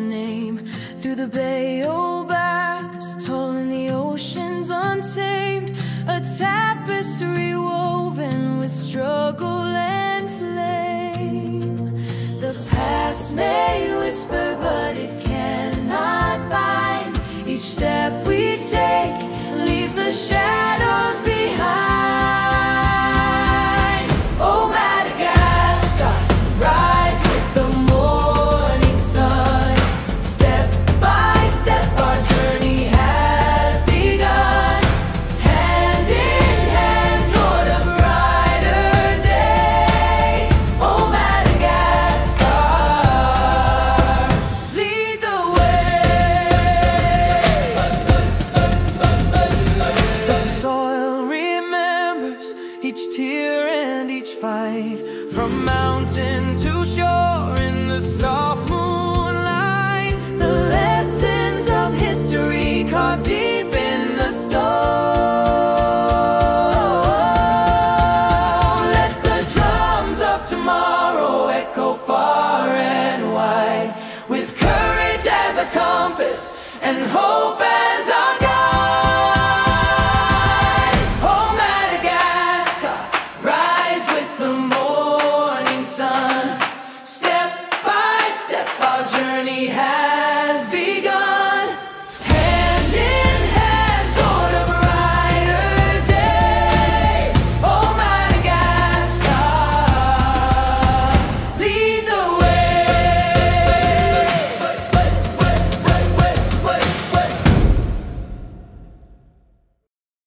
name. Through the baobabs, tall in the oceans untamed, a tapestry woven with struggle and flame. The past may whisper, but it cannot bind. Each step we take leaves the shadows behind. Oh, Madagascar, rise with the morning sun. Step by step our journey has begun. Hand in hand toward a brighter day. Oh, Madagascar, lead the way. The soil remembers each tear and each fight, from mountain to shore in the soft moonlight. The lessons of history carved deep in the stone. Let the drums of tomorrow echo far and wide, with courage as a compass and hope as our